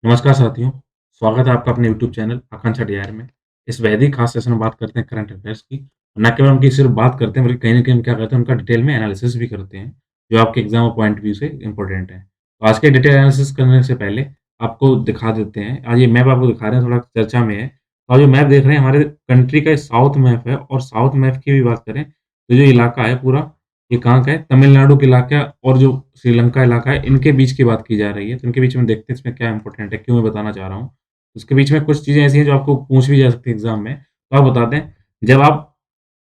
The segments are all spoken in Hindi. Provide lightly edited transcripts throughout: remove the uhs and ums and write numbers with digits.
नमस्कार साथियों, स्वागत है आपका अपने यूट्यूब चैनल आकांक्षा डीआर में। इस वैदिक खास सेशन में बात करते हैं करंट अफेयर्स की। न केवल उनकी सिर्फ बात करते हैं बल्कि कहीं न कहीं हम क्या करते हैं उनका डिटेल में एनालिसिस भी करते हैं, जो आपके एग्ज़ाम पॉइंट ऑफ व्यू से इम्पोर्टेंट है। तो आज के डिटेल एनालिसिस करने से पहले आपको दिखा देते हैं, आज ये मैप आपको दिखा रहे हैं थोड़ा चर्चा में है। तो आप जो मैप देख रहे हैं हमारे कंट्री का साउथ मैप है और साउथ मैप की भी बात करें तो जो इलाका है पूरा ये कहाँ का है? तमिलनाडु का इलाका और जो श्रीलंका इलाका है, इनके बीच की बात की जा रही है। तो इनके बीच में देखते हैं इसमें क्या इम्पोर्टेंट है, क्यों मैं बताना चाह रहा हूँ। उसके बीच में कुछ चीज़ें ऐसी हैं जो आपको पूछ भी जा सकती है एग्ज़ाम में। तो आप बता दें, जब आप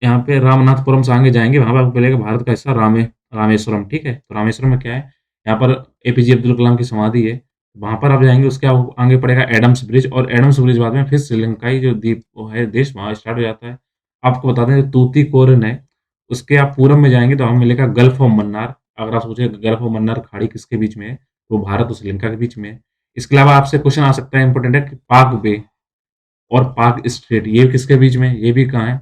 यहाँ पे रामनाथपुरम से आगे जाएँगे, वहाँ पे आपको मिलेगा भारत का हिस्सा रामेश्वरम, ठीक है? तो रामेश्वरम में क्या है, यहाँ पर एपीजे अब्दुल कलाम की समाधि है। वहाँ पर आप जाएँगे, उसके आगे पड़ेगा एडम्स ब्रिज और एडम्स ब्रिज बाद में फिर श्रीलंकाई जो द्वीप वो है देश, वहाँ स्टार्ट हो जाता है। आपको बता दें जो तूतीकोरिन है, उसके आप पूरब में जाएँगे तो हमें मिलेगा गल्फ ऑफ मन्नार। अगर आप सोचे गल्फ ऑफ मन्नार खाड़ी किसके बीच में है, तो भारत और श्रीलंका के बीच में है। इसके अलावा आपसे क्वेश्चन आ सकता है इम्पोर्टेंट है कि पाक बे और पाक स्ट्रेट ये किसके बीच में है? ये भी कहाँ है?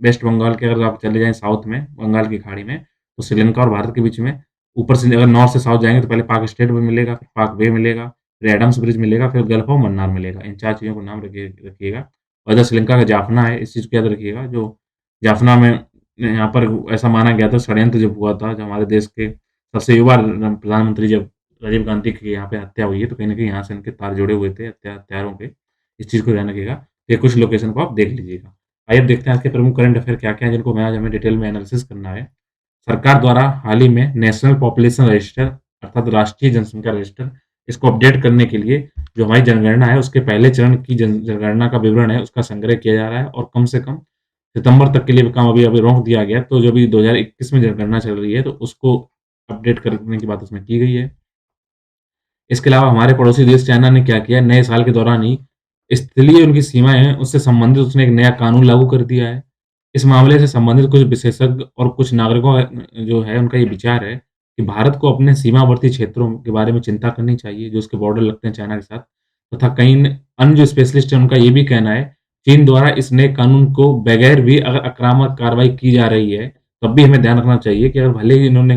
वेस्ट बंगाल के अगर आप चले जाएँ साउथ में, बंगाल की खाड़ी में, तो श्रीलंका और भारत के बीच में। ऊपर से अगर नॉर्थ से साउथ जाएँगे तो पहले पाक स्ट्रेट भी मिलेगा, फिर पाक बे मिलेगा, फिर एडम्स ब्रिज मिलेगा, फिर गल्फ ऑफ मन्नार मिलेगा। इन 4 चीज़ों को नाम रखिएगा। और इधर श्रीलंका का जाफना है, इस चीज़ को याद रखिएगा। जो जाफना में यहाँ पर ऐसा माना गया था, षड्यंत्र जब हुआ था, जब हमारे देश के सबसे युवा प्रधानमंत्री जब राजीव गांधी की यहाँ पे हत्या हुई है, तो कहीं न कहीं यहाँ से इनके तार जुड़े हुए थे हत्यारों के। इस चीज़ को ध्यान रखिएगा। ये कुछ लोकेशन को आप देख लीजिएगा। आइए अब देखते हैं आज के प्रमुख करंट अफेयर क्या-क्या हैं जिनको मैं आज हमें डिटेल में एनालिसिस करना है। सरकार द्वारा हाल ही में नेशनल पॉपुलेशन रजिस्टर अर्थात राष्ट्रीय जनसंख्या रजिस्टर इसको अपडेट करने के लिए जो हमारी जनगणना है उसके पहले चरण की जनगणना का विवरण है उसका संग्रह किया जा रहा है और कम से कम सितंबर तक के लिए काम अभी अभी रोक दिया गया है। तो जो अभी 2021 में जनगणना चल रही है तो उसको अपडेट करने की बात उसमें की गई है। इसके अलावा हमारे पड़ोसी देश चाइना ने क्या किया, नए साल के दौरान ही स्थलीय उनकी सीमाएँ हैं, उससे संबंधित उसने एक नया कानून लागू कर दिया है। इस मामले से संबंधित कुछ विशेषज्ञ और कुछ नागरिकों का जो है उनका ये विचार है कि भारत को अपने सीमावर्ती क्षेत्रों के बारे में चिंता करनी चाहिए, जो उसके बॉर्डर लगते हैं चाइना के साथ। तथा कई न अन्य जो स्पेशलिस्ट हैं उनका ये भी कहना है, चीन द्वारा इस नए कानून को बगैर भी अगर आक्रामक कार्रवाई की जा रही है, तब भी हमें ध्यान रखना चाहिए कि अगर भले ही इन्होंने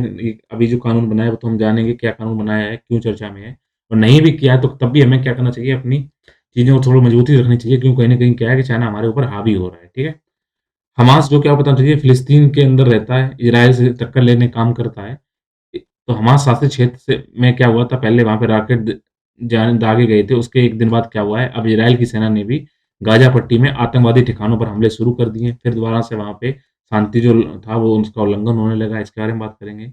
अभी जो कानून बनाया है, वो तो हम जानेंगे क्या कानून बनाया है, क्यों चर्चा में है। और नहीं भी किया है तो तब भी हमें क्या करना चाहिए, अपनी चीज़ों को थोड़ी मजबूती रखनी चाहिए क्यों कहीं न कहीं क्या है कि चाइना हमारे ऊपर हावी हो रहा है, ठीक है? हमास जो क्या पता चलिए फ़िलिस्तीन के अंदर रहता है, इज़राइल से टक्कर लेने काम करता है। तो हमास शासित क्षेत्र से में क्या हुआ था पहले वहाँ पे रॉकेट दागे गए थे, उसके 1 दिन बाद क्या हुआ है, अब इज़राइल की सेना ने भी गाज़ा पट्टी में आतंकवादी ठिकानों पर हमले शुरू कर दिए हैं। फिर दोबारा से वहाँ पे शांति जो था वो उसका उल्लंघन होने लगा, इसके बारे में बात करेंगे।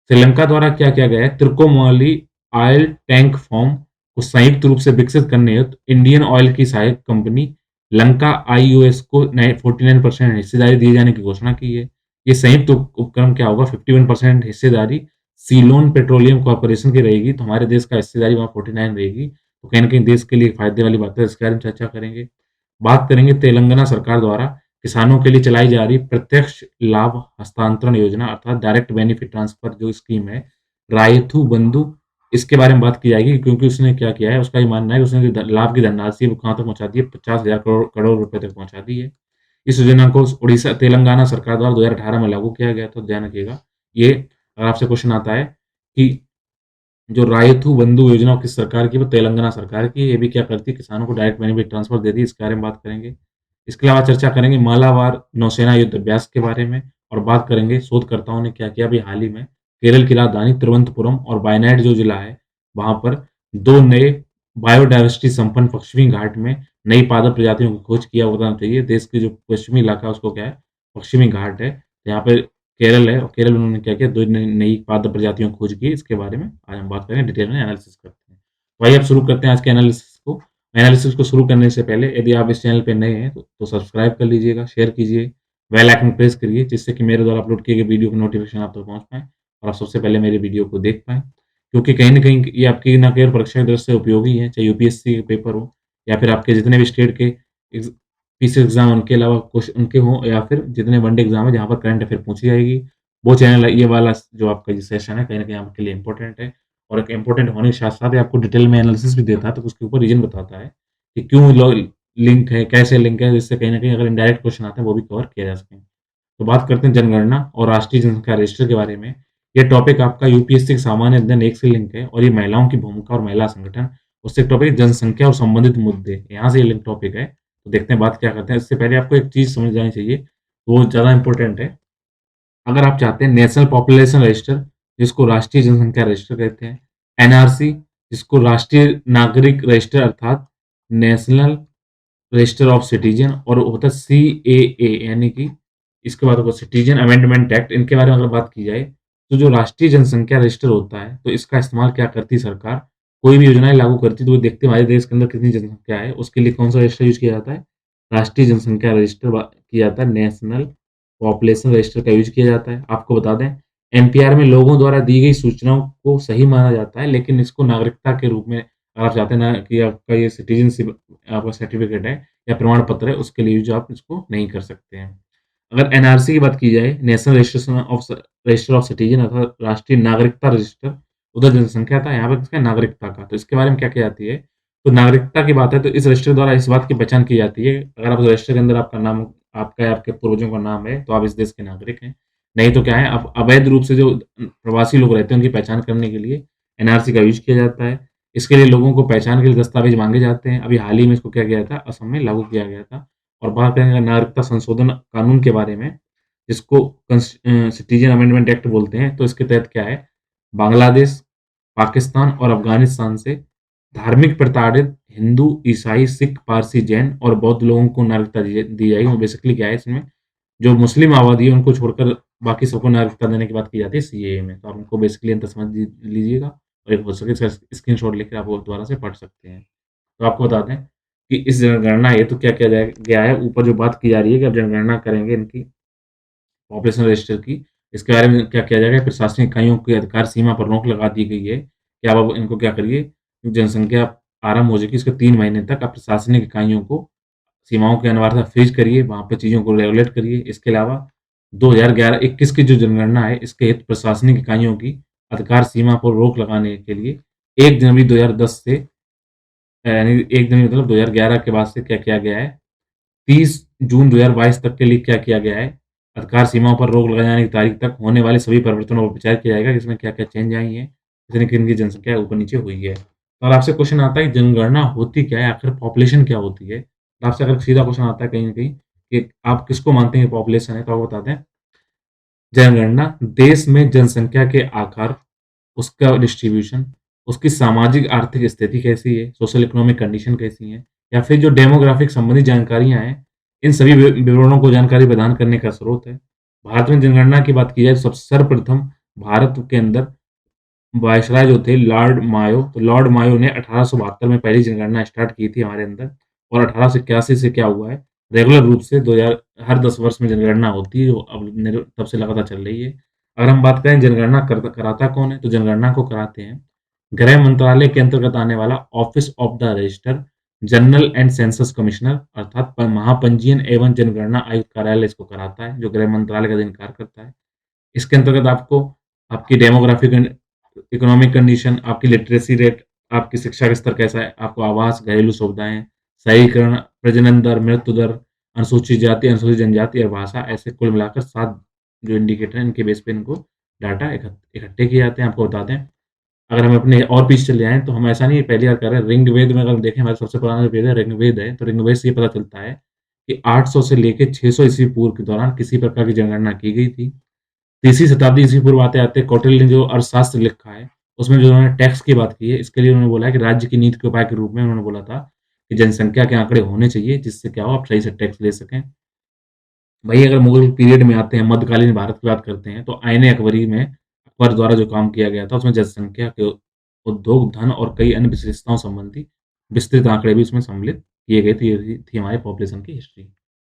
श्रीलंका द्वारा क्या किया गया है, त्रिकोमाली ऑयल टैंक फार्म को संयुक्त रूप से विकसित करने हेतु इंडियन ऑयल की सहायक कंपनी लंका आईओएस को नए 49% हिस्सेदारी दिए जाने की घोषणा की है। ये संयुक्त उपक्रम क्या होगा, 51% हिस्सेदारी सीलोन पेट्रोलियम कॉर्पोरेशन की रहेगी, तो हमारे देश का हिस्सेदारी वहाँ 49 रहेगी। तो कहीं न कहीं देश के लिए फ़ायदे वाली बात है, इसके बारे में चर्चा करेंगे। बात करेंगे तेलंगाना सरकार द्वारा किसानों के लिए चलाई जा रही प्रत्यक्ष लाभ हस्तांतरण योजना अर्थात डायरेक्ट बेनिफिट ट्रांसफर जो स्कीम है, रायथू बंधु, इसके बारे में बात की जाएगी क्योंकि उसने क्या किया है, उसका ये मानना है कि उसने जो लाभ की धनराशि है वो कहाँ तक पहुँचा दी है, 50,000 करोड़ करोड़ रुपए तक पहुँचा दी है। इस योजना को उड़ीसा तेलंगाना सरकार द्वारा 2018 में लागू किया गया, तो ध्यान रखिएगा। ये अगर आपसे क्वेश्चन आता है कि जो रायथू बंधु योजना किस सरकार की है, वो तेलंगाना सरकार की है। ये भी क्या करती है, किसानों को डायरेक्ट बेनिफिट ट्रांसफर देती है, इसके बारे में बात करेंगे। इसके अलावा चर्चा करेंगे मालाबार नौसेना युद्ध अभ्यास के बारे में और बात करेंगे शोधकर्ताओं ने क्या किया अभी हाल ही में। केरल की राजधानी तिरुवनंतपुरम और वायनाड जो जिला है, वहाँ पर 2 नए बायोडायवर्सिटी संपन्न पश्चिमी घाट में नई पादप प्रजातियों की खोज किया होना चाहिए। देश के जो पश्चिमी इलाका है उसको क्या है, पश्चिमी घाट है। यहाँ पे केरल है और केरल में उन्होंने क्या किया 2 नई नई पादप प्रजातियों की खोज की, इसके बारे में आज हम बात करेंगे, डिटेल में एनालिसिस करते हैं। तो आइए अब शुरू करते हैं आज के एनालिसिस को। एनालिसिस को शुरू करने से पहले यदि आप इस चैनल पे नए हैं तो सब्सक्राइब कर लीजिएगा, शेयर कीजिए, बेल आइकन प्रेस करिए जिससे कि मेरे द्वारा अपलोड किए गए वीडियो की नोटिफ़िकेशन आप तक पहुँच पाएँ और आप सबसे पहले मेरे वीडियो को देख पाएँ। क्योंकि कहीं न कहीं ये आपकी ना केवल परीक्षा की दृष्टि से उपयोगी है, चाहे यूपीएससी के पेपर हो या फिर आपके जितने भी स्टेट के एग्ज़ पीसी एग्ज़ाम उनके अलावा कुछ उनके हों या फिर जितने वनडे एग्ज़ाम है जहाँ पर करंट अफेयर पूछी जाएगी, वो चैनल ये वाला जो आपका ये सेशन है कहीं न कहीं आपके लिए इम्पोर्टेंट है और एक इम्पोर्टेंट होने के साथ-साथ ये आपको डिटेल में एनालिसिस भी देता है, तो उसके ऊपर रीज़न बताता है कि क्यों लिंक है, कैसे लिंक है, जिससे कहीं न कहीं अगर इनडायरेक्ट क्वेश्चन आते हैं, वो भी कवर किया जा सके। तो बात करते हैं जनगणना और राष्ट्रीय जनसंख्या रजिस्टर के बारे में। ये टॉपिक आपका यूपीएससी के सामान्य अध्ययन 1 से लिंक है और ये महिलाओं की भूमिका और महिला संगठन उससे एक टॉपिक है जनसंख्या और संबंधित मुद्दे, यहाँ से ये लिंक टॉपिक है। तो देखते हैं बात क्या करते हैं। इससे पहले आपको एक चीज़ समझ जानी चाहिए, वो ज़्यादा इम्पोर्टेंट है। अगर आप चाहते हैं नेशनल पॉपुलेशन रजिस्टर, जिसको राष्ट्रीय जनसंख्या रजिस्टर कहते हैं, एनआरसी, जिसको राष्ट्रीय नागरिक रजिस्टर अर्थात नेशनल रजिस्टर ऑफ सिटीजन, और होता है सीएए, यानी कि इसके बाद होगा सिटीजन अमेंडमेंट एक्ट। इनके बारे में अगर बात की जाए, तो जो राष्ट्रीय जनसंख्या रजिस्टर होता है, तो इसका इस्तेमाल क्या करती है सरकार? कोई भी योजनाएँ लागू करती है, तो वो देखते हैं हमारे देश के अंदर कितनी जनसंख्या है, उसके लिए कौन-सा रजिस्टर यूज़ किया जाता है? राष्ट्रीय जनसंख्या रजिस्टर किया जाता है, नेशनल पॉपुलेशन रजिस्टर का यूज़ किया जाता है। आपको बता दें, एनपीआर में लोगों द्वारा दी गई सूचनाओं को सही माना जाता है, लेकिन इसको नागरिकता के रूप में अगर आप चाहते हैं ना कि आपका ये सिटीज़नशिप आपका सर्टिफ़िकेट है या प्रमाण पत्र है, उसके लिए यूज़ आप इसको नहीं कर सकते हैं। अगर एनआरसी की बात की जाए, नेशनल रजिस्टर ऑफ सिटीजन अर्थात राष्ट्रीय नागरिकता रजिस्टर, उधर जनसंख्या था, यहाँ पे किसका नागरिकता का। तो इसके बारे में क्या की जाती है? तो नागरिकता की बात है, तो इस रजिस्टर द्वारा इस बात की पहचान की जाती है, अगर आप रजिस्टर के अंदर आपका नाम आपका या आपके पूर्वजों का नाम है, तो आप इस देश के नागरिक हैं। नहीं तो क्या है, आप अवैध रूप से जो प्रवासी लोग रहते हैं, उनकी पहचान करने के लिए एनआरसी का यूज़ किया जाता है। इसके लिए लोगों को पहचान के लिए दस्तावेज़ माँगे जाते हैं। अभी हाल ही में इसको क्या किया था, असम में लागू किया गया था। और बात करेंगे नागरिकता संशोधन कानून के बारे में, जिसको सिटीजन अमेंडमेंट एक्ट बोलते हैं, तो इसके तहत क्या है, बांग्लादेश, पाकिस्तान और अफ़गानिस्तान से धार्मिक प्रताड़ित हिंदू, ईसाई, सिख, पारसी, जैन और बौद्ध लोगों को नागरिकता दी जाएगी। और बेसिकली क्या है इसमें, जो मुस्लिम आबादी है उनको छोड़कर बाकी सबको नागरिकता देने की बात की जाती है सीएए में। तो आप इनको बेसिकली अंतर समझ लीजिएगा, और एक हो सके इसका स्क्रीनशॉट लेकर आप वो दोबारा से पढ़ सकते हैं। तो आपको बता दें कि इस जनगणना हेतु क्या किया जाए गया है, ऊपर जो बात की जा रही है कि अब जनगणना करेंगे इनकी पॉपुलेशन रजिस्टर की, इसके बारे में क्या किया जाएगा, प्रशासनिक इकाइयों की अधिकार सीमा पर रोक लगा दी गई है कि आप अब इनको क्या करिए, जनसंख्या आरंभ हो जाएगी, इसके 3 महीने तक आप प्रशासनिक इकाइयों को सीमाओं की अनिवार्यता फ्रीज़ करिए, वहाँ पे चीज़ों को रेगुलेट करिए। इसके अलावा 2011-21 की जो जनगणना है, इसके हेतु प्रशासनिक इकाइयों की अधिकार सीमा पर रोक लगाने के लिए 1 जनवरी 2010 से यानी 1 जनवरी मतलब 2011 के बाद से क्या किया गया है, 30 जून 2022 तक के लिए क्या किया गया है, अधिकार सीमाओं पर रोक लगाए जाने की तारीख तक होने वाले सभी परिवर्तनों पर विचार किया जाएगा कि इसमें क्या-क्या चेंज आई हैं, कितनी-कितनी जनसंख्या ऊपर-नीचे हुई है। और आपसे क्वेश्चन आता है जनगणना होती क्या है? आखिर पॉपुलेशन क्या होती है? तो आपसे अगर सीधा क्वेश्चन आता है कहीं न कहीं कि आप किसको मानते हैं पॉपुलेशन है, तो आपको बताते हैं, जनगणना देश में जनसंख्या के आकार, उसका डिस्ट्रीब्यूशन, उसकी सामाजिक आर्थिक स्थिति कैसी है, सोशल इकोनॉमिक कंडीशन कैसी है, या फिर जो डेमोग्राफिक संबंधी जानकारियाँ हैं, इन सभी विवरणों को जानकारी प्रदान करने का स्रोत है। भारत में जनगणना की बात की जाए तो सब सर्वप्रथम भारत के अंदर वायसराय जो थे लॉर्ड मायो, तो लॉर्ड मायो ने 1872 में पहली जनगणना स्टार्ट की थी हमारे अंदर, और 1881 से क्या हुआ है, रेगुलर रूप से 2000 हर 10 वर्ष में जनगणना होती है, जो अब तब से लगातार चल रही है। अगर हम बात करें जनगणना कराता कौन है, तो जनगणना को कराते हैं गृह मंत्रालय के अंतर्गत आने वाला office of the register general and census commissioner, अर्थात महापंजीयन एवं जनगणना आयुक्त कार्यालय इसको कराता है, जो गृह मंत्रालय का अधीन कार्य करता है। इसके अंतर्गत आपको आपकी डेमोग्राफिक एंड इकोनॉमिक कंडीशन, आपकी लिटरेसी रेट, आपकी शिक्षा का स्तर कैसा है, आपको आवास, घरेलू सुविधाएँ, शहरीकरण, प्रजनन दर, मृत्यु दर, अनुसूचित जाति, अनुसूचित जनजाति और भाषा, ऐसे कुल मिलाकर 7 जो इंडिकेटर हैं, इनके बेस पे इनको डाटा इकट्ठे किए जाते हैं। आपको बता दें, अगर हम अपने और पीछे चले जाएँ, तो हम ऐसा नहीं है पहली बार कर रहे हैं। ऋग्वेद में अगर हम देखें, हमारा सबसे पुराना जो वेद है ऋग्वेद है, तो ऋग्वेद से ये पता चलता है कि 800 से लेके 600 ईस्वी पूर्व के दौरान किसी प्रकार की जनगणना की गई थी। तीसरी शताब्दी ईस्वी पूर्व आते-आते कौटिल्य ने जो अर्थशास्त्र लिखा है, उसमें जो उन्होंने टैक्स की बात की है, इसके लिए उन्होंने बोला है कि राज्य की नीति के उपाय के रूप में उन्होंने बोला था कि जनसंख्या के आंकड़े होने चाहिए, जिससे क्या हो आप सही से टैक्स ले सकें। वहीं अगर मुगल पीरियड में आते हैं, मध्यकालीन भारत की बात करते हैं, तो आईन अकबरी में अकबर द्वारा जो काम किया गया था, उसमें जनसंख्या के उद्योग, धन और कई अन्य विशेषताओं संबंधी विस्तृत आंकड़े भी उसमें सम्मिलित किए गए थे। ये थी हमारे पॉपुलेशन की हिस्ट्री।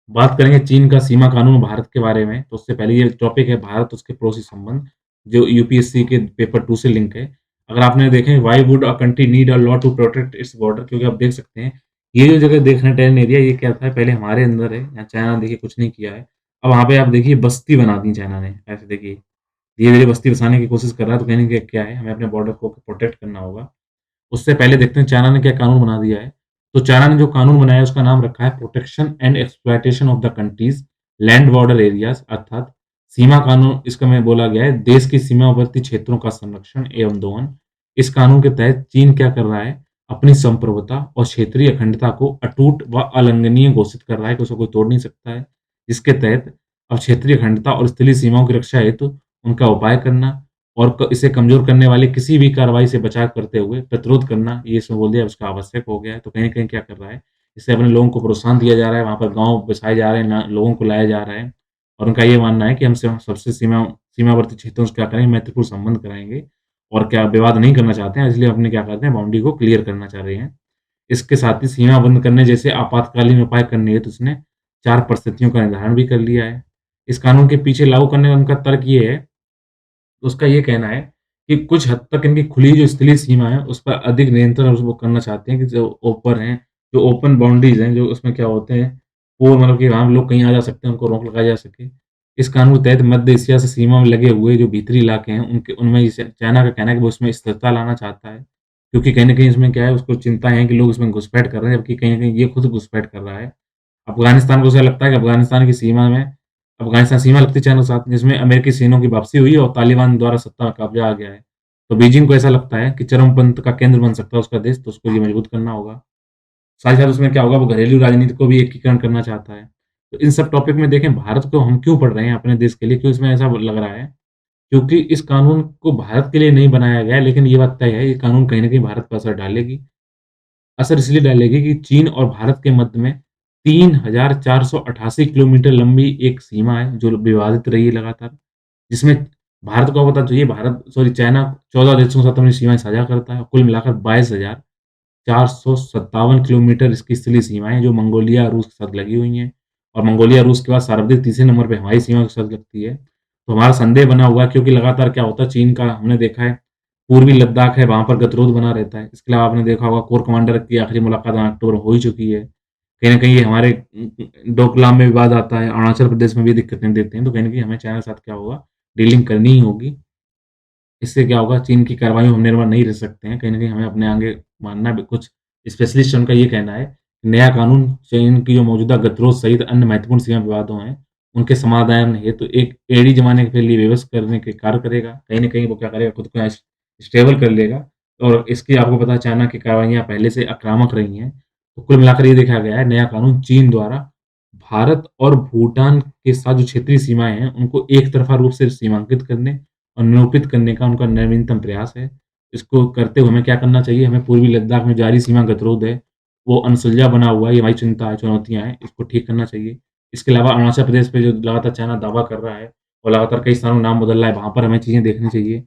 बात करेंगे चीन का सीमा कानून भारत के बारे में, तो उससे पहले ये टॉपिक है भारत उसके पड़ोसी संबंध, जो यूपीएससी के पेपर 2 से लिंक है। अगर आपने देखें, why would a country need a law to protect its border, क्योंकि आप देख सकते हैं, ये जो जगह देख रहे हैं टेरन एरिया, ये क्या था पहले हमारे अंदर है, यहाँ चाइना देखिए कुछ नहीं किया है। अब वहाँ पे आप देखिए बस्ती बना दी चाइना ने, ऐसे देखिए, धीरे-धीरे बस्ती बसाने की कोशिश कर रहा है, तो कहीं न कहीं क्या है, हमें अपने बॉर्डर को प्रोटेक्ट करना होगा। उससे पहले देखते हैं चाइना ने क्या कानून बना दिया है। तो चाइना ने जो कानून बनाया है उसका नाम रखा है protection and exploitation of the countries land border areas, अर्थात सीमा कानून इसका में बोला गया है, देश की सीमावर्ती क्षेत्रों का संरक्षण एवं दोहन। इस कानून के तहत चीन क्या कर रहा है, अपनी संप्रभुता और क्षेत्रीय अखंडता को अटूट व अलंघनीय घोषित कर रहा है कि उसको कोई तोड़ नहीं सकता है। जिसके तहत अब क्षेत्रीय अखंडता और स्थलीय सीमाओं की रक्षा हेतु उनका उपाय करना और इसे कमजोर करने वाली किसी भी कार्रवाई से बचाव करते हुए प्रतिरोध करना, ये इसमें बोल दिया उसका आवश्यक हो गया है। तो कहीं न कहीं क्या कर रहा है, इससे अपने लोगों को प्रोत्साहन दिया जा रहा है, वहाँ पर गाँव बसाए जा रहे हैं, ना लोगों को लाया जा रहा है और उनका ये मानना है कि हम सबसे सीमावर्ती क्षेत्रों से क्या करेंगे, मैत्रीपूर्ण संबंध कराएँगे और क्या विवाद नहीं करना चाहते हैं, इसलिए अपने क्या करते हैं, बाउंड्री को क्लियर करना चाह रहे हैं। इसके साथ ही सीमा बंद करने जैसे आपातकालीन उपाय करने हेतु उसने 4 परिस्थितियों का निर्धारण भी कर लिया है। इस कानून के पीछे लागू करने का उनका तर्क ये है, उसका ये कहना है कि कुछ हद तक इनकी खुली जो स्थलीय सीमा है, उस पर अधिक नियंत्रण वो करना चाहते हैं कि जो ओपन है, जो ओपन बाउंड्रीज़ हैं, जो उसमें क्या होते हैं, वो मतलब कि वहाँ लोग कहीं आ जा सकते हैं, उनको रोक लगाई जा सके। इस कानून के तहत मध्य एशिया से सीमा में लगे हुए जो भीतरी इलाके हैं, उनके उनमें जैसे चाइना का कहना है कि वो उसमें स्थिरता लाना चाहता है, क्योंकि कहीं न कहीं इसमें क्या है, उसको चिंता है कि लोग इसमें घुसपैठ कर रहे हैं, जबकि कहीं न कहीं ये खुद घुसपैठ कर रहा है। अफ़गानिस्तान को ऐसा लगता है कि अफ़गानिस्तान सीमा लगती है चाइना के साथ, जिसमें अमेरिकी सैनिकों की वापसी हुई और तालिबान द्वारा सत्ता में कब्ज़ा आ गया है। तो बीजिंग को ऐसा लगता है कि चरमपंथ का केंद्र बन सकता है उसका देश, तो उसको ये मजबूत करना होगा। साथ ही साथ उसमें क्या होगा, वो घरेलू राजनीति को भी एकीकरण करना चाहता है। तो इन सब टॉपिक में देखें, भारत को हम क्यों पढ़ रहे हैं अपने देश के लिए, क्यों इसमें ऐसा लग रहा है? क्योंकि इस कानून को भारत के लिए नहीं बनाया गया है, लेकिन ये बात तय है, ये कानून कहीं न कहीं भारत पर असर डालेगी। असर इसलिए डालेगी कि चीन और भारत के मध्य में 3,488 किलोमीटर लंबी एक सीमा है, जो विवादित रही है लगातार, जिसमें भारत को पता चाहिए, चाइना 14 देशों के साथ अपनी सीमाएँ साझा करता है। कुल मिलाकर 22,457 किलोमीटर इसकी स्थलीय सीमाएँ हैं, जो मंगोलिया, रूस के साथ लगी हुई हैं और मंगोलिया, रूस के बाद सर्वाधिक तीसरे नंबर पे हमारी सीमा के साथ लगती है। तो हमारा संदेह बना हुआ है, क्योंकि लगातार क्या होता है, चीन का हमने देखा है, पूर्वी लद्दाख है, वहाँ पर गतिरोध बना रहता है। इसके अलावा आपने देखा होगा, कोर कमांडर की आखिरी मुलाकात अक्टूबर में हो ही चुकी है। कहीं न कहीं ये हमारे डोकलाम में विवाद आता है, अरुणाचल प्रदेश में भी दिक्कतें देते हैं, तो कहीं न कहीं हमें चाइना के साथ क्या होगा, डीलिंग करनी ही होगी। इससे क्या होगा, चीन की कार्रवाइयों में हम निर्भर नहीं रह सकते हैं। कहीं न कहीं हमें अपने आगे मानना भी कुछ स्पेशलिस्ट उनका ये कहना है, नया कानून चीन की जो मौजूदा गतिरोध सहित अन्य महत्वपूर्ण सीमा विवादों हैं, उनके समाधान हेतु एक एड़ी जमाने के लिए व्यवस्था करने के कार्य करेगा। कहीं न कहीं वो क्या करेगा, खुद को यहाँ स्टेबल कर लेगा और इसकी आपको पता है, चाइना की कार्रवाइयाँ पहले से आक्रामक रही हैं। तो कुल मिलाकर ये देखा गया है, नया कानून चीन द्वारा भारत और भूटान के साथ जो क्षेत्रीय सीमाएँ हैं, उनको एक तरफ़ा रूप से सीमांकित करने और निरूपित करने का उनका नवीनतम प्रयास है। इसको करते हुए हमें क्या करना चाहिए? हमें पूर्वी लद्दाख में जारी सीमा गतिरोध है, वो अनसुलझा बना हुआ है, ये हमारी चिंता है, चुनौतियाँ हैं, इसको ठीक करना चाहिए। इसके अलावा अरुणाचल प्रदेश पे जो लगातार चाइना दावा कर रहा है और लगातार कई स्थानों में नाम बदल रहा है, वहाँ पर हमें चीज़ें देखनी चाहिए।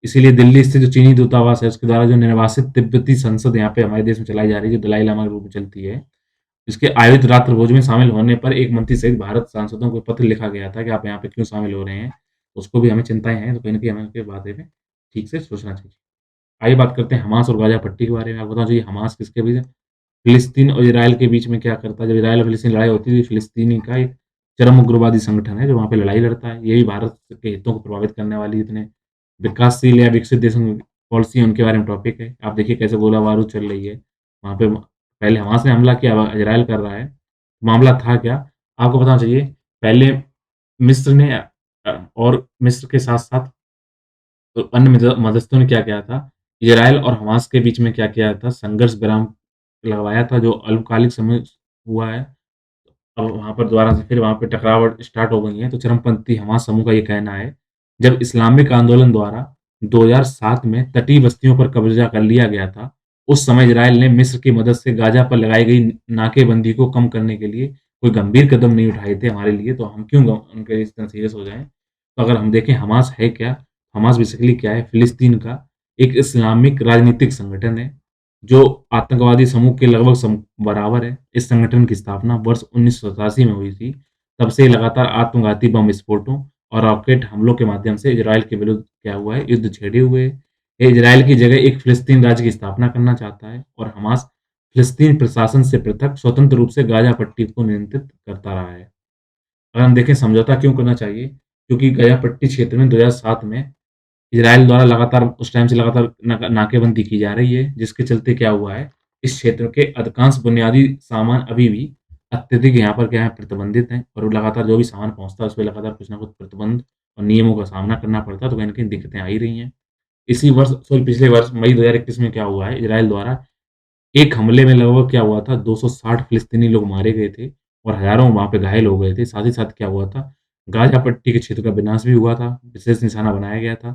इसीलिए दिल्ली स्थित जो चीनी दूतावास है, उसके द्वारा जो निर्वासित तिब्बती संसद यहाँ पे हमारे देश में चलाई जा रही है, जो दलाई लामा के रूप में चलती है, इसके आयोजित रात्र भोज में शामिल होने पर एक मंत्री सहित भारत सांसदों को पत्र लिखा गया था कि आप यहाँ पे क्यों शामिल हो रहे हैं? उसको भी हमें चिंताएँ हैं, तो कहीं न कहीं हमें उसके बारे में ठीक से सोचना चाहिए। आइए बात करते हैं हमास और गाज़ा पट्टी के बारे में। आपको बताना चाहिए, हमास किसके बीच है? फ़िलिस्तीन और इज़राइल के बीच में क्या करता है? जब इज़राइल और फ़िलिस्तीन लड़ाई होती है, तो फ़िलिस्तीनी का एक चरम उग्रवादी संगठन है, जो वहाँ पे लड़ाई लड़ता है। ये भी भारत के हितों को प्रभावित करने वाली इतने विकासशील या विकसित देशों की पॉलिसी है, उनके बारे में टॉपिक है। आप देखिए कैसे गोलाबारूद चल रही है। वहाँ पे पहले हमास ने हमला किया, अब इज़राइल कर रहा है। मामला था क्या? आपको बताना चाहिए, पहले मिस्र ने और मिस्र के साथ-साथ तो अन्य मददस्थों ने क्या किया था, इज़राइल और हमास के बीच में क्या किया था, संघर्ष विराम लगवाया था, जो अल्पकालिक समय हुआ है। अब वहाँ पर दोबारा से फिर वहाँ पे टकराव स्टार्ट हो गई हैं। तो चरमपंथी हमास समूह का ये कहना है, जब इस्लामिक आंदोलन द्वारा 2007 में तटीय बस्तियों पर कब्ज़ा कर लिया गया था, उस समय इज़राइल ने मिस्र की मदद से गाज़ा पर लगाई गई नाकेबंदी को कम करने के लिए कोई गंभीर कदम नहीं उठाए थे हमारे लिए, तो हम क्यों उनके लिए इतना सीरियस हो जाएँ? तो अगर हम देखें, हमास है क्या? हमास बेसिकली क्या है? फ़िलिस्तीन का एक इस्लामिक राजनीतिक संगठन है, जो आतंकवादी समूह के लगभग बराबर है। इस संगठन की स्थापना वर्ष 1987 में हुई थी। तब से लगातार आत्मघाती बम विस्फोटों और रॉकेट हमलों के माध्यम से इज़राइल के विरुद्ध क्या हुआ है, युद्ध छेड़े हुए है। ये इज़राइल की जगह एक फ़िलिस्तीन राज्य की स्थापना करना चाहता है और हमास फ़िलिस्तीन प्रशासन से पृथक स्वतंत्र रूप से गाज़ा पट्टी को नियंत्रित करता रहा है। अगर हम देखें, समझौता क्यों करना चाहिए? क्योंकि गाज़ा पट्टी क्षेत्र में 2007 में इज़राइल द्वारा लगातार उस टाइम से लगातार नाकेबंदी की जा रही है, जिसके चलते क्या हुआ है, इस क्षेत्र के अधिकांश बुनियादी सामान अभी भी अत्यधिक यहाँ पर क्या है, प्रतिबंधित हैं और लगातार जो भी सामान पहुँचता है, उसपे लगातार कुछ न कुछ प्रतिबंध और नियमों का सामना करना पड़ता है, तो कहीं न कहीं दिक्कतें आ ही रही हैं। इसी वर्ष, पिछले वर्ष मई 2021 में क्या हुआ है, इज़राइल द्वारा एक हमले में लगभग क्या हुआ था 260 फ़िलिस्तीनी लोग मारे गए थे और हज़ारों वहाँ पे घायल हो गए थे। साथ ही साथ क्या हुआ था, गाज़ा पट्टी के क्षेत्र का विनाश भी हुआ था, विशेष निशाना बनाया गया था।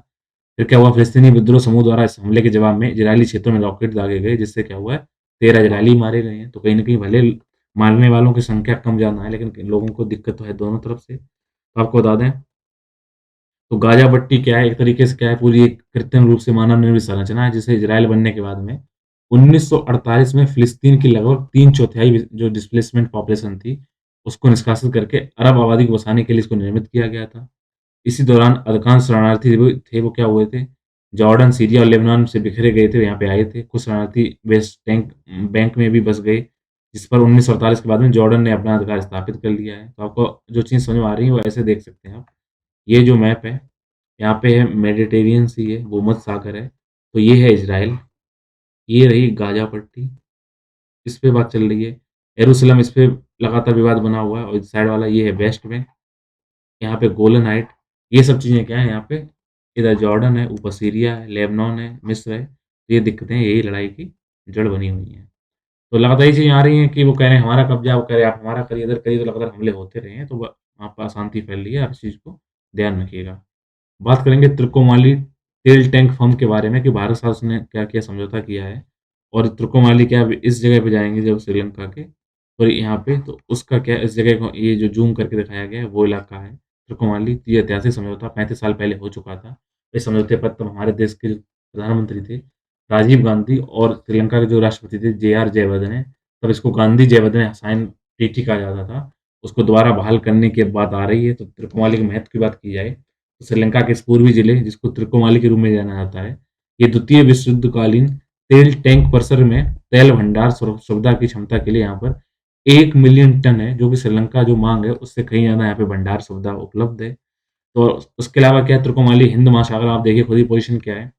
फिर क्या हुआ, फ़िलिस्तीनी विद्रोह समूह द्वारा इस हमले के जवाब में इज़रायली क्षेत्रों में रॉकेट दागे गए, जिससे क्या हुआ है, 13 इज़रायली मारे गए हैं। तो कहीं न कहीं भले मारने वालों की संख्या कम-ज़्यादा है, लेकिन लोगों को दिक्कत तो है दोनों तरफ से। तो आपको बता दें, तो गाज़ा पट्टी क्या है, एक तरीके से क्या है, पूरी एक कृत्रिम रूप से मानव निर्मित संरचना है, जिसे इज़राइल बनने के बाद में 1948 में फ़िलिस्तीन की लगभग 3/4 जो डिस्प्लेसमेंट पॉपुलेशन थी, उसको निष्कासित करके अरब आबादी को बसाने के लिए इसको निर्मित किया गया था। इसी दौरान अधिकांश शरणार्थी वो थे, वो क्या हुए थे, जॉर्डन, सीरिया और लेबनान से बिखरे गए थे, यहाँ पे आए थे। कुछ शरणार्थी वेस्ट बैंक में भी बस गए, जिस पर 1948 के बाद में जॉर्डन ने अपना अधिकार स्थापित कर लिया है। तो आपको जो चीज़ समझ में आ रही है, वो ऐसे देख सकते हैं आप। ये जो मैप है, यहाँ पे है मेडिटेरियन सी है, भूमध्य सागर है, तो ये है इज़राइल, ये रही गाज़ा पट्टी, इस पे बात चल रही है। यरूशलेम, इस पे लगातार विवाद बना हुआ है और इस साइड वाला ये है वेस्ट में, यहाँ पे गोलन हाइट, ये सब चीज़ें क्या है यहाँ पे, इधर जॉर्डन है, ऊपर सीरिया है, लेबनान है, मिस्र है, तो ये दिक्कतें यही लड़ाई की जड़ बनी हुई हैं। तो लगातार ये चीज़ें आ रही हैं कि वो कह रहे हैं हमारा कब्ज़ा, वो कह रहे हैं आप हमारा करिए, इधर करिए, तो लगातार हमले होते रहे हैं, तो वहाँ पर अशांति फैल रही है, आप इस चीज़ को ध्यान रखिएगा। बात करेंगे त्रिकोमाली तेल टैंक फर्म के बारे में कि भारत साहब ने क्या-क्या समझौता किया है और त्रिकोमाली क्या अब इस जगह पे जाएँगे जब श्रीलंका के, और यहाँ पे तो उसका क्या इस जगह को ये जो ज़ूम करके दिखाया गया है वो इलाका है त्रिकोमाली। तो ये ऐतिहासिक समझौता 35 साल पहले हो चुका था। इस समझौते पर तब हमारे देश के जो प्रधानमंत्री थे, राजीव गांधी, और श्रीलंका के जो राष्ट्रपति थे जे.आर. जयवर्धने, तब इसको गांधी जयवर्धने हसाइन ट्रीटी कहा जाता था। उसको दोबारा बहाल करने की अब बात आ रही है, तो त्रिकोमाली के महत्व की बात की जाए, श्रीलंका के इस पूर्वी जिले जिसको त्रिकोमाली के रूप में जाना जाता है, ये द्वितीय विश्व युद्धकालीन तेल टैंक परिसर में तेल भंडार सुविधा की क्षमता के लिए यहाँ पर 1 मिलियन टन है, जो कि श्रीलंका जो माँग है उससे कहीं ज़्यादा यहाँ पे भंडार सुविधा उपलब्ध है। तो उसके अलावा क्या है, त्रिकोमाली हिंद महासागर, आप देखिए खुद ही पोज़ीशन क्या है।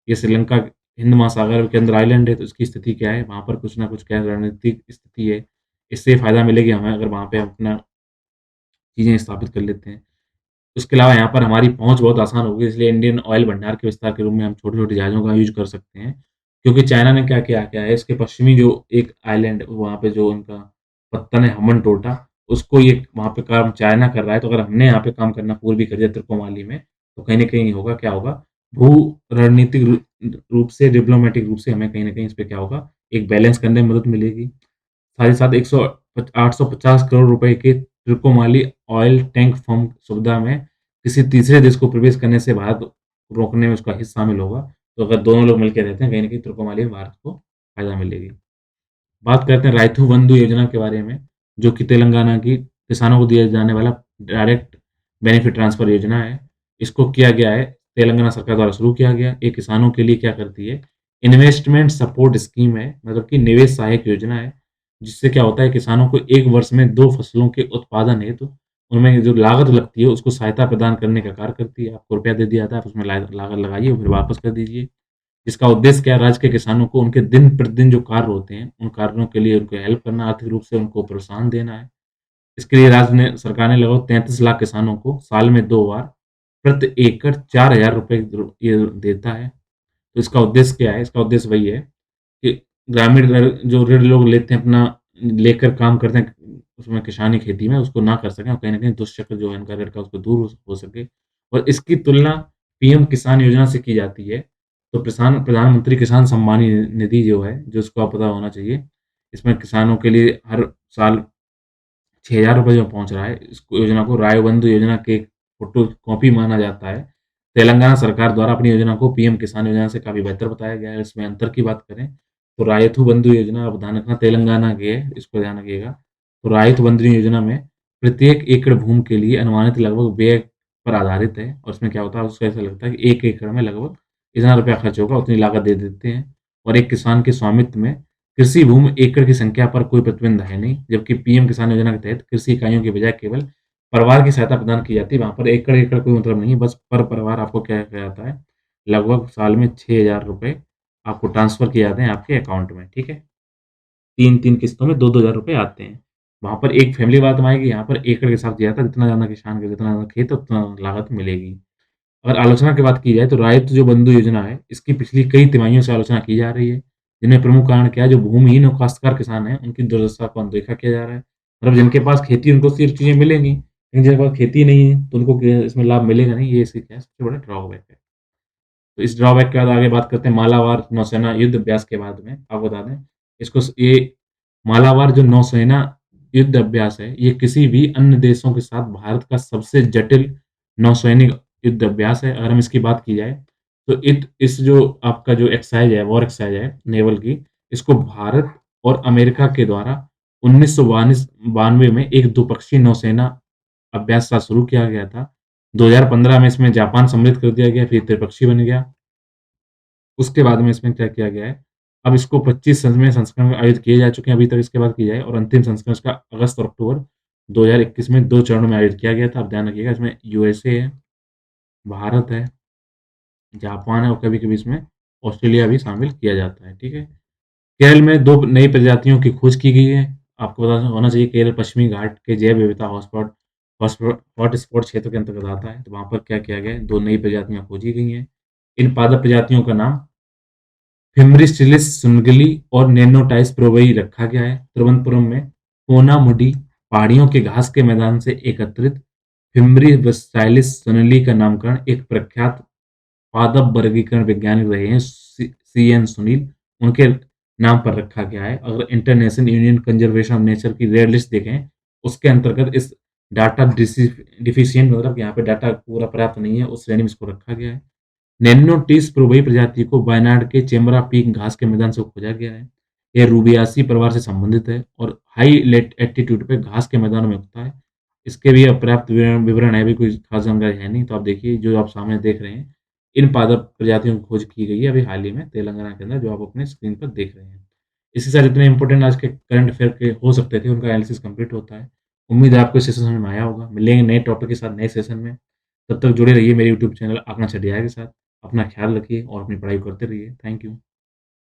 ये श्रीलंका हिंद महासागर के अंदर आइलैंड है, तो इसकी स्थिति क्या है, वहाँ पर कुछ ना कुछ क्या रणनीतिक स्थिति है। इससे फ़ायदा मिलेगी हमें अगर वहाँ पे हम अपना चीज़ें स्थापित कर लेते हैं। उसके अलावा यहाँ पर हमारी पहुँच बहुत आसान हो गई, इसलिए इंडियन ऑयल भंडार के विस्तार के रूप में हम छोटे-छोटे जहाज़ों का यूज़ कर सकते हैं। क्योंकि चाइना ने क्या किया क्या है, इसके पश्चिमी जो एक आइलैंड वहाँ पे जो उनका पत्तन है हम्बनटोटा, उसको ये वहाँ पे काम चाइना कर रहा है, तो अगर हमने यहाँ पे काम करना पूर्वी करियर त्रिकोमाली में, तो कहीं न कहीं होगा क्या होगा, भू रणनीतिक रूप से, डिप्लोमैटिक रूप से हमें कहीं न कहीं इस पे क्या होगा, एक बैलेंस करने में मदद मिलेगी। साथ ही साथ 850 करोड़ रुपए के त्रिकोमाली ऑयल टैंक फर्म सुविधा में किसी तीसरे देश को प्रवेश करने से भारत रोकने में उसका हिस्सा शामिल होगा। तो अगर दोनों लोग मिलके रहते हैं, कहीं न कहीं त्रिकोमाली में भारत को फ़ायदा मिलेगी। बात करते हैं रायथू बंधु योजना के बारे में, जो कि तेलंगाना की किसानों को दिया जाने वाला डायरेक्ट बेनिफिट ट्रांसफर योजना है। इसको किया गया है, तेलंगाना सरकार द्वारा शुरू किया गया। ये किसानों के लिए क्या करती है, इन्वेस्टमेंट सपोर्ट स्कीम है, मतलब कि निवेश सहायक योजना है। जिससे क्या होता है, किसानों को 1 वर्ष में 2 फसलों के उत्पादन हेतु उनमें जो लागत लगती है, उसको सहायता प्रदान करने का कार्य करती है। आपको रुपया दे दिया जाता है, आप उसमें लागत लगाइए और फिर वापस कर दीजिए। इसका उद्देश्य क्या है, राज्य के किसानों को उनके दिन-प्रतिदिन जो कार्य होते हैं, उन कार्यों के लिए उनको हेल्प करना, आर्थिक रूप से उनको प्रोत्साहन देना है। इसके लिए राज्य ने सरकार ने लगभग 33 लाख किसानों को साल में 2 बार प्रति एकड़ ₹4000 ये देता है। तो इसका उद्देश्य क्या है? इसका उद्देश्य वही है कि ग्रामीण जो ऋण लोग लेते हैं अपना, लेकर काम करते हैं उसमें किसानी खेती में, उसको ना कर सकें और कहीं न कहीं दुष्चक्र जो है उनका ऋण का, उसको दूर हो सके। और इसकी तुलना पीएम किसान योजना से की जाती है। तो प्रधानमंत्री किसान सम्मान निधि जो है, जो उसको आप पता होना चाहिए, इसमें किसानों के लिए हर साल ₹6000 जो पहुँच रहा है, इस योजना को राय बंधु योजना के फोटो कॉपी माना जाता है। तेलंगाना सरकार द्वारा अपनी योजना को पीएम किसान योजना से काफ़ी बेहतर बताया गया है। इसमें अंतर की बात करें, तो रायथू बंधु योजना, आप ध्यान रखना तेलंगाना की है, इसको ध्यान रखिएगा। तो रायथू बंधु योजना में प्रत्येक एकड़ भूमि के लिए अनुमानित लगभग व्यय पर आधारित है, और इसमें क्या होता है, उसको ऐसा लगता है कि 1 एकड़ में लगभग इतना रुपया खर्च होगा, उतनी लागत दे देते हैं। और एक किसान के स्वामित्व में कृषि भूमि एकड़ की संख्या पर कोई प्रतिबंध है नहीं, जबकि पीएम किसान योजना के तहत कृषि इकाइयों के बजाय केवल परिवार की सहायता प्रदान की जाती है। वहाँ पर एकड़-एकड़ कोई मतलब नहीं है, बस पर परिवार आपको क्या किया जाता है, लगभग साल में ₹6000 आपको ट्रांसफ़र किए जाते हैं आपके अकाउंट में, ठीक है? 3-3 किस्तों में 2-2 हज़ार रुपए आते हैं। वहाँ पर एक फैमिली बात में आएगी, यहाँ पर एकड़ के हिसाब से दिया जाता है, जितना ज़्यादा किसान के जितना ज़्यादा खेत है, उतना लागत मिलेगी। अगर आलोचना की बात की जाए, तो राइत जो बंधु योजना है, इसकी पिछली कई तिमाहियों से आलोचना की जा रही है, जिनमें प्रमुख कारण क्या है, जो भूमिहीन और काश्तकार किसान हैं, उनकी दुर्दशा को अनदेखा किया जा रहा है। मतलब जिनके पास खेती है, उनको सिर्फ चीज़ें मिलेंगी, लेकिन जिनके पास खेती नहीं है, तो उनको इसमें लाभ मिलेगा नहीं, ये इसकी क्या है, सबसे बड़ा ड्रॉबैक है। तो इस ड्रॉबैक के बाद आगे बात करते हैं मालाबार नौसेना युद्ध अभ्यास के बाद में। आपको बता दें, इसको ये मालाबार जो नौसेना युद्ध अभ्यास है, ये किसी भी अन्य देशों के साथ भारत का सबसे जटिल नौसैनिक युद्ध अभ्यास है। अगर हम इसकी बात की जाए, तो इस जो आपका जो एक्सरसाइज़ है, वॉर एक्सरसाइज़ है नेवल की, इसको भारत और अमेरिका के द्वारा 1992 में एक द्विपक्षीय नौसेना अभ्यास साथ शुरू किया गया था। 2015 में इसमें जापान सम्मिलित कर दिया गया, फिर त्रिपक्षीय बन गया। उसके बाद में इसमें क्या किया गया है, अब इसको 25 में संस्करण आयोजित किए जा चुके हैं अभी तक इसकी बात की जाए, और अंतिम संस्करण इसका अगस्त और अक्टूबर 2021 में 2 चरणों में आयोजित किया गया था। आप ध्यान रखिएगा, इसमें यूएसए है, भारत है, जापान है और कभी-कभी इसमें ऑस्ट्रेलिया भी शामिल किया जाता है, ठीक है। केरल में 2 नई प्रजातियों की खोज की गई है। आपको पता होना चाहिए, केरल पश्चिमी घाट के जैव विविधता हॉटस्पॉट क्षेत्र के अंतर्गत आता है। तो वहाँ पर क्या किया गया है, 2 नई प्रजातियाँ खोजी गई हैं। इन पादप प्रजातियों का नाम फिम्ब्रिस्टिलिस सुनगली और नैनोटाइस प्रोवई रखा गया है। तिरुवनंतपुरम में कोनामुडी पहाड़ियों के घास के मैदान से एकत्रित फिम्ब्रिस्टाइलिस सुनली का नामकरण एक प्रख्यात पादप वर्गीकरण वैज्ञानिक रहे हैं, सी एन सुनील, उनके नाम पर रखा गया है। अगर international union conservation of nature की रेयर लिस्ट देखें, उसके अंतर्गत इस डाटा डिफिशिएंट, मतलब यहाँ पे डाटा पूरा पर्याप्त नहीं है, उस श्रेणी में इसको रखा गया है। नैनोटिस प्रोवई प्रजाति को वायनाड के चेम्बरा पीक घास के मैदान से खोजा गया है। यह रूबियासी परिवार से संबंधित है और हाई एल्टीट्यूड पे घास के मैदानों में उगता है। इसके भी अपर्याप्त विवरण है, अभी कोई खास जानकारी है नहीं। तो आप देखिए, जो आप सामने देख रहे हैं, इन पादप प्रजातियों की खोज की गई है अभी हाल ही में तेलंगाना के अंदर, जो आप अपने स्क्रीन पर देख रहे हैं। इसी के साथ जितने इंपॉर्टेंट आज के करंट अफेयर के हो सकते थे, उनका एनालिसिस कंप्लीट होता है। उम्मीद है आपको सेशन समझ में आया होगा। मिलेंगे नए टॉपिक के साथ नए सेशन में। तब तक जुड़े रहिए मेरे यूट्यूब चैनल आकांक्षा डीआई के साथ। अपना ख्याल रखिए और अपनी पढ़ाई करते रहिए। Thank you.